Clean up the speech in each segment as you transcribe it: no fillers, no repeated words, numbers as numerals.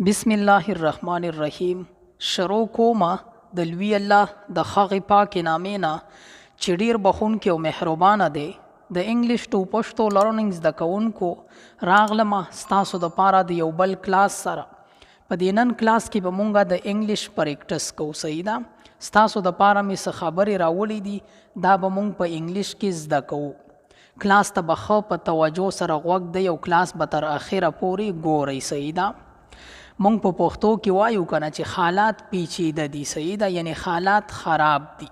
بسم الله الرحمن الرحیم. شروع کومه د لوی الله د هغې پاکې نامې نه چې ډېر بخښونکی او مهربانه دی. د انګلیش ټو پښتو لرننګ زده کوونکو راغلمه ستاسو دپاره د یو بل کلاس سره. په دې نن کلاس کې به مونږ د انګلیش پریکټس کوو. صحیح ده؟ ستاسو دپاره مې څه خبرې راوړي دي، دا به مونږ په انګلیش کې زده کوو. کلاس ته به ښه په توجه سره غوږ دی او کلاس به تر اخره پورې ګورئ. صحیح ده؟ مونږ په پښتو کې وایو کنه چې حالات پیچیده دي. صحیح ده؟ یعنی حالات خراب دي.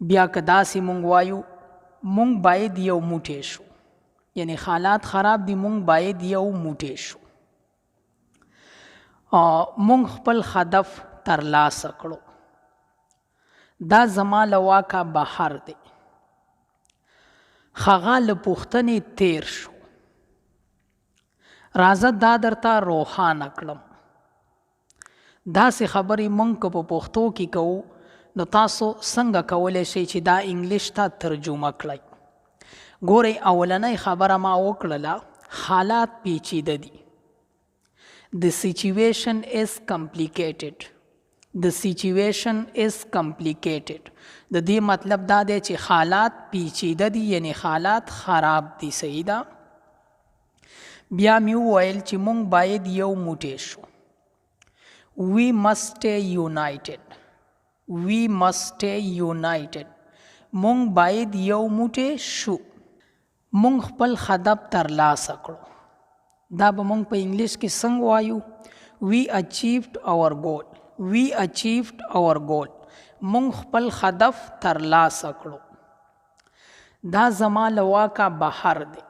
بیا که داسې مونږ وایو مونږ باید یو موټی شو، یعنی حالات خراب دي، مونږ باید یو موټی شو. مونږ خپل هدف ترلاسه کړو. دا زما له واکه بهر دی. هغه له پوښتنې تیر شو. راځه دا درته روښانه کړم. داسې خبرې مونږ که په پښتو کې کوو نو تاسو څنګه کولی شئ چې دا انګلیش ته ترجمه کړئ؟ ګورئ، اولنۍ خبره ما وکړله، حالات پیچیده دي. The situation is complicated. The situation is complicated. د دې مطلب دا دی چې حالات پیچیده دي، یعنی حالات خراب دي. صحیح ده؟ بیا مې وویل چې مونږ باید یو موټی شو. We must stay united. We must stay united. مونږ باید یو موټی شو. مونږ خپل هدف ترلاسه کړو. دا به مونږ په انګلیش کې څنګه وایو؟ We achieved our goal. We achieved our goal. مونږ خپل هدف ترلاسه کړو. دا زما له واکه بهر دی.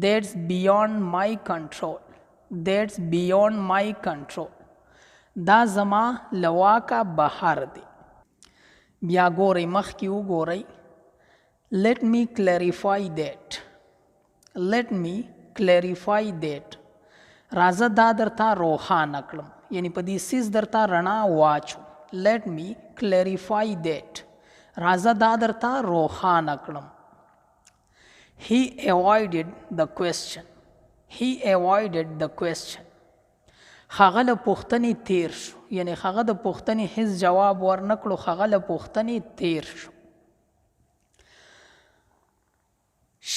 That's beyond my control. That's beyond my control. دا زما له واکه بهر دی. بیا ګورئ، مخکې وګورئ. Let me clarify that. Let me clarify that. راځه دا درته روښانه کړم، یعنی په دې څیز درته رڼا واچو. Let me clarify that. راځه دا درته روښانه کړم. He avoided the question. He avoided the question. هغه له پوښتنې تیر شو، یعنی هغه د پوښتنې هیڅ جواب ورنکړو، هغه له پوښتنې تیر شو.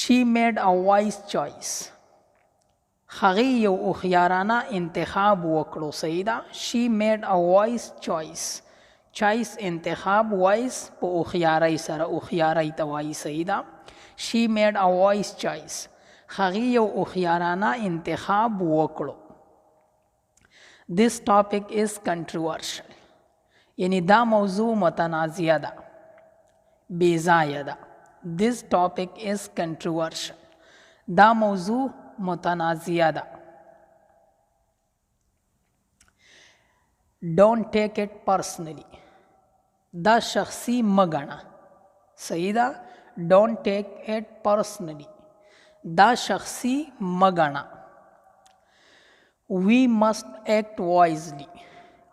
She made a wise choice. هغې یو هوښیارانه انتخاب وکړو. صحیح ده؟ She made a wise choice. choice انتخاب، wise په هوښیارۍ سره، هوښیارۍ ته وایي. صحیح ده؟ She made a wise choice. هغې یو هوښیارانه انتخاب وکړو. This topic is controversial. یعنی دا موضوع متنازعه ده، بې ځایه ده. This topic is controversial. دا موضوع متنازعه ده. Don't take it personally. دا شخصي مه ګڼه. صحیح ده؟ Don't take it personally. دا شخصي مه ګڼه. We must act wisely.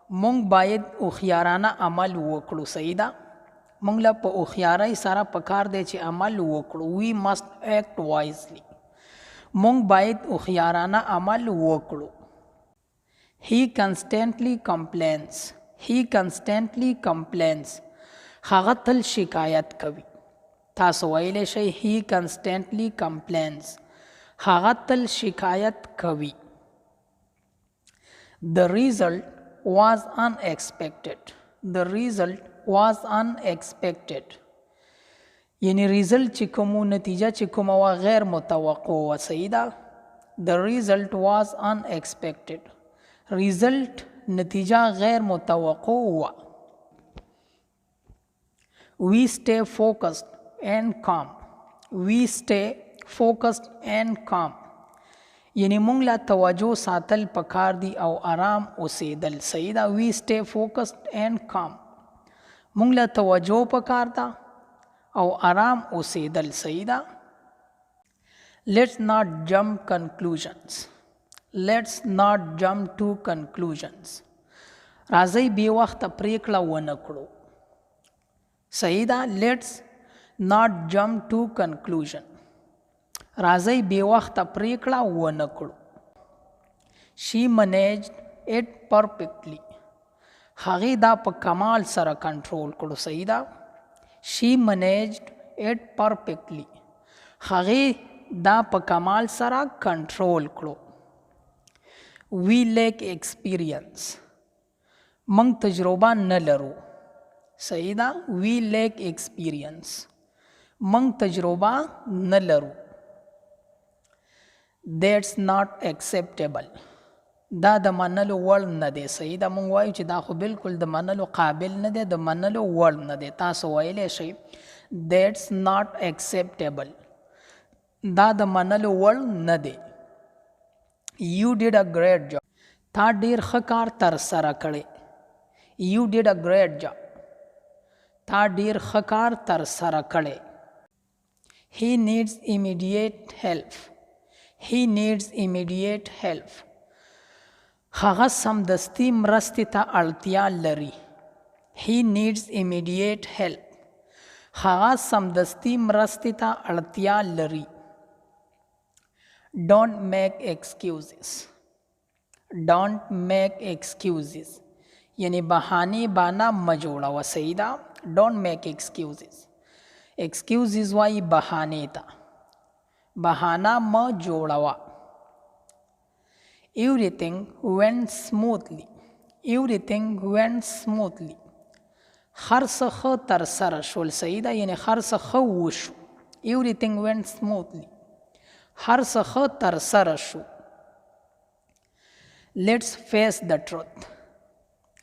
مونږ باید هوښیارانه عمل وکړو. صحیح ده؟ مونږ له په هوښیارۍ سره پکار دی چې عمل وکړو. We must act wisely. مونږ باید هوښیارانه عمل وکړو. He constantly complains. He constantly complains. هغه تل شکایت کوي. تاسو ویلی شئ he constantly complains. هغه تل شکایت کوي. The result was unexpected. The result was unexpected. یعنی ریزلټ چې کومو، نتیجه چې کومه وه، غیر متوقع وه. صحیح ده؟ The result was unexpected. ریزلټ، نتیجه غیر متوقع وه. We stay focused and calm. We stay focused and calm. یعنی مونږ له توجه ساتل پکار دي او آرام اوسېدل. صحیح ده؟ We stay focused and calm. مونږ له توجه پکار ده او آرام اوسېدل. صحیح ده؟ Let's not jump conclusions. Let's not jump to conclusions. راځئ بې وخته پریکړه ونه کړو. صحیح ده؟ Let's not jump to conclusion. راځئ بې وخته پریکړه ونه کړو. she managed it perfectly. هغې دا په کمال سره کنټرول کړو. صحیح ده. she managed it perfectly. هغې دا په کمال سره کنټرول کړو. we lack experience. موږ تجربه نه لرو. صحیح ده. we lack experience. موږ تجربه نه لرو. that's not acceptable. دا د منلو وړ نه دی. صحیح ده. موږ وایو چې دا خو بالکل د منلو قابل نه دی، د منلو وړ نه دی. تاسو ویلی شئ that's not acceptable. دا د منلو وړ نه دی. you did a great job. تا ډیر ښه کار ترسره کړی. you did a great job. تا ډیر ښه کار ترسره کړی. he needs immediate help. he needs immediate help. هغه سمدستي مرستې ته اړتیا لري. he needs immediate help. هغه سمدستي مرستې ته اړتیا لري. don't make excuses. don't make excuses. یعنی بهانې بانه مه جوړوه. صحیح ده. don't make excuses. excuses وایي بهانې ته. بهانه مه جوړوه. everything went smoothly. everything went smoothly. هر څه ښه ترسره شول. صحیح ده. یعنی هر څه ښه وشو. everything went smoothly. هر څه ښه ترسره شو. let's face the truth.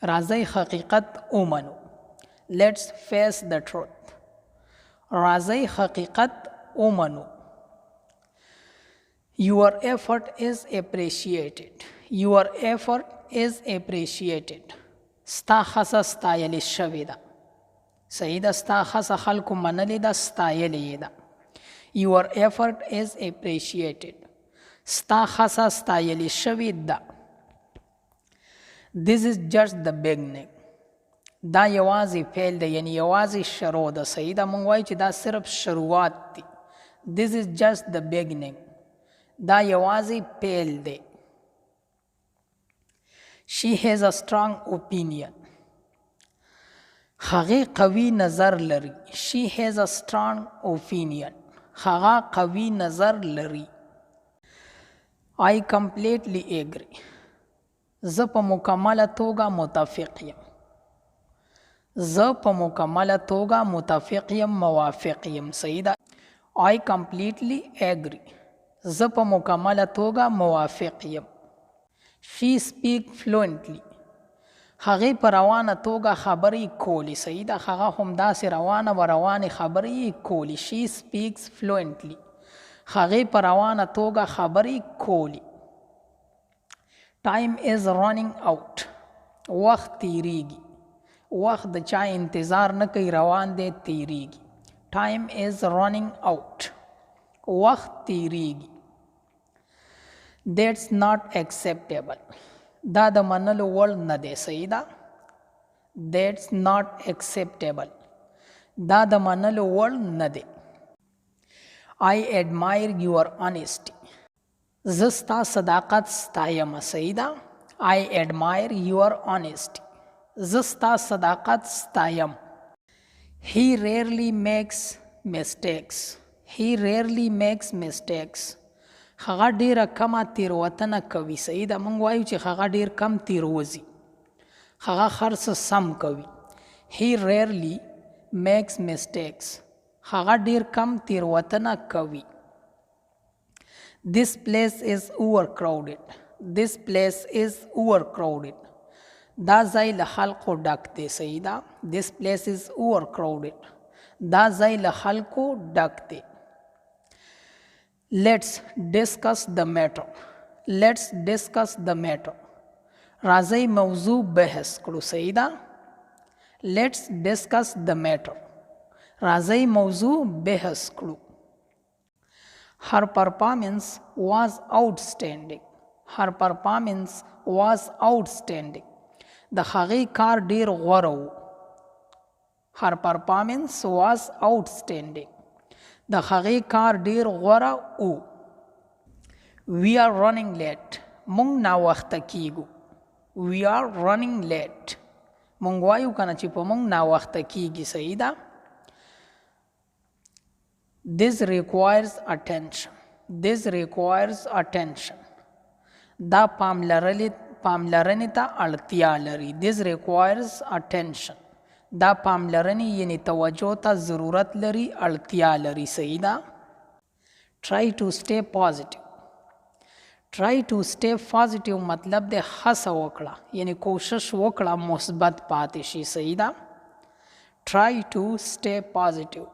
راځئ حقیقت ومنو. let's face the truth. راځئ حقیقت ومنو. your effort is appreciated. your effort is appreciated. ستا هڅه ستایلې شوې ده. صحیح ده. ستا هڅه خلکو منلې ده، ستایلې ده. your effort is appreciated. ستا هڅه ستایلې شوې ده. this is just the beginning. دا یوازې پیل دی. یعنی یوازې شروع ده. صحیح ده. موږ وایو چې دا صرف شروعات دی. this is just the beginning. دا یوازې پیل دی. she has a strong opinion. هغې قوي نظر لري. she has a strong opinion. هغه قوي نظر لري. I completely agree. زه په مکمله توګه متفق یم. زه په مکمله توګه متفق یم، موافق یم. صحیح ده. I completely agree. زه په مکمله توګه موافق یم. she speak fluently. هغې په روانه توګه خبرې کولی. صحیح ده. هغه همداسې روانه و روانې خبرې کولی. she speaks fluently. هغې په روانه توګه خبرې کولی. time is running out. وخت تیریږي. وخت د چا انتظار نه کوي، روان دی، تیریږي. time is running out. وخت تیریږي. that's not acceptable. دا د منلو وړ نه دی. صحیح ده. that's not acceptable. دا د منلو وړ نه دی. I admire your honesty. زه ستا صداقت ستایم. صحیح ده. I admire your honesty. زه ستا صداقت ستایم. he rarely makes mistakes. he rarely makes mistakes. هغه ډیره کمه تیروتنه کوي. صحیح ده. موږ وایو چې هغه ډیر کم تیروځي. هغه هر څه سم کوي. he rarely makes mistakes. هغه ډیر کم تیروتنه کوي. this place is overcrowded. this place is overcrowded. دا ځای له خلکو ډک دی. صحیح ده. this place is overcrowded. دا ځای له خلکو ډک دی. let's discuss the matter. let's discuss the matter. راځئ موضوع بحث کړو. صحیح ده. let's discuss the matter. راځئ موضوع بحث کړو. her performance was outstanding. her performance was outstanding. د هغې کار ډیر غوره و. her performance was outstanding. د هغې کار ډیر غوره و. we are running late. مونږ ناوخته کیږو. We are running late. مونږ وایو کنه چې په مونږ ناوخته کیږي. صحیح ده. This requires attention. This requires attention. دا پاملرنې ته اړتیا لري. This requires attention. دا پاملرنې یعنی توجه ته ضرورت لري، اړتیا لري. صحیح ده. Try to stay positive. Try to stay positive مطلب د هڅه وکړه، یعنی کوشش وکړه مثبت پاتې شي. صحیح ده. Try to stay positive.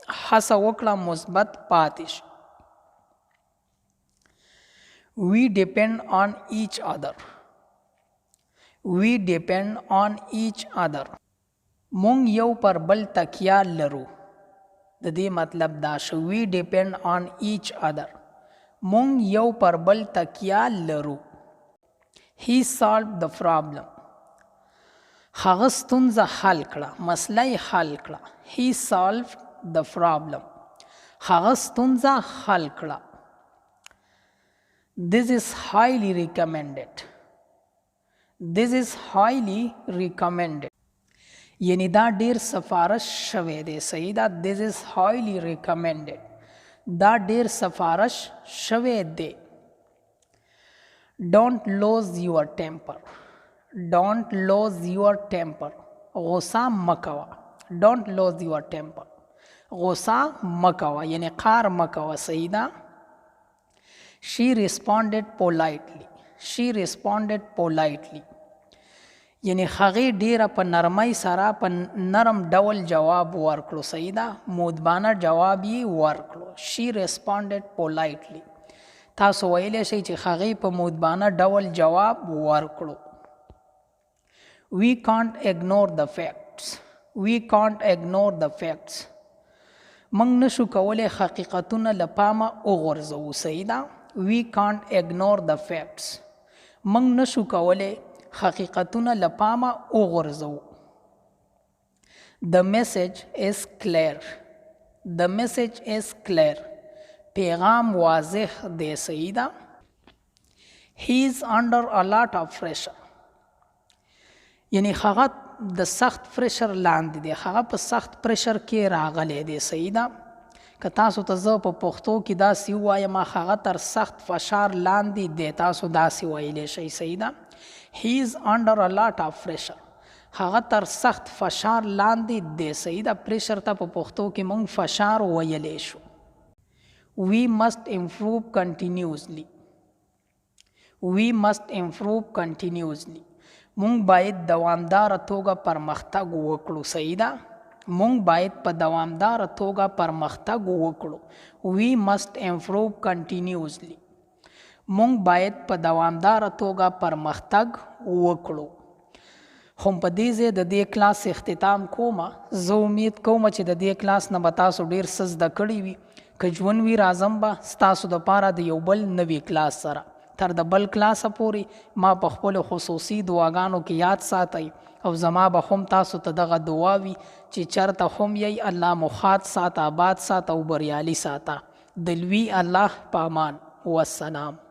هڅه وکړه مثبت پاتې شي. We depend on each other. We depend on each other. مونږ یو پر بل تکیه لرو. د دې مطلب دا شو. We depend on each other. مونږ یو پر بل تکیه لرو. He solved the problem. هغه ستونزه حل کړه، مسله یې حل کړه. He solved the problem. هغه ستونزه حل کړه. This is highly recommended. This is highly recommended. یعنی دا ډیر سفارش شوی دی. صحیح ده. This is highly recommended. دا ډیر سفارش شوی دی. Don't lose your temper. Don't lose your temper. غصه مکوه. Don't lose your temper. غصه مکوه یعنی قهر مکوه. صحیح ده. She responded politely. She responded politely. یعنی هغې ډیره په نرمۍ سره په نرم ډول جواب ورکړو. صحیح ده. مودبانه جواب یې ورکړو. She responded politely. تاسو ویلی شئ چې هغې په مودبانه ډول جواب ورکړو. We can't ignore the facts. We can't ignore the facts. موږ نشو کولی حقیقتونه له پامه وغورځوو. صحیح ده. We can't ignore the facts. موږ نشو کولی حقیقتونه له پامه وغورځوو. The message is clear. The message is clear. پیغام واضح دی. صحیح ده. He is under a lot of pressure. یعنی هغه د سخت پریشر لاندې دی. هغه په سخت پریشر کې راغلی دی. صحیح ده. که تاسو ته زه په پښتو کې داسې ووایم هغه تر سخت فشار لاندې دی، تاسو داسې ویلی شئ. صحیح ده. He is under a lot of pressure. هغه تر سخت فشار لاندې دی. صحیح ده. پریشر ته په پښتو کې مونږ فشار ویلی شو. We must improve continuously. We must improve continuously. مونږ باید دوامداره توګه پرمختګ وکړو. صحیح ده. مونږ باید په دوامداره توګه پرمختګ وکړو. We must improve continuously. مونږ باید په دوامداره توګه پرمختګ وکړو. هم په دې ځای د دې کلاس اختتام کومه. زه امید کوم چې د دې کلاس نه به تاسو ډېر څه زده کړي وي. که ژوند وي راځم به ستاسو دپاره د یو بل نوي کلاس سره. تر د بل کلاسه پورې ما په خپلو خصوصي دعاګانو کې یاد ساتئ او زما به هم تاسو ته دغه دعا وي چې چرته هم یی الله مو ښاد ساته، آباد ساته او بریالي ساته. د لوی الله په امان. والسلام.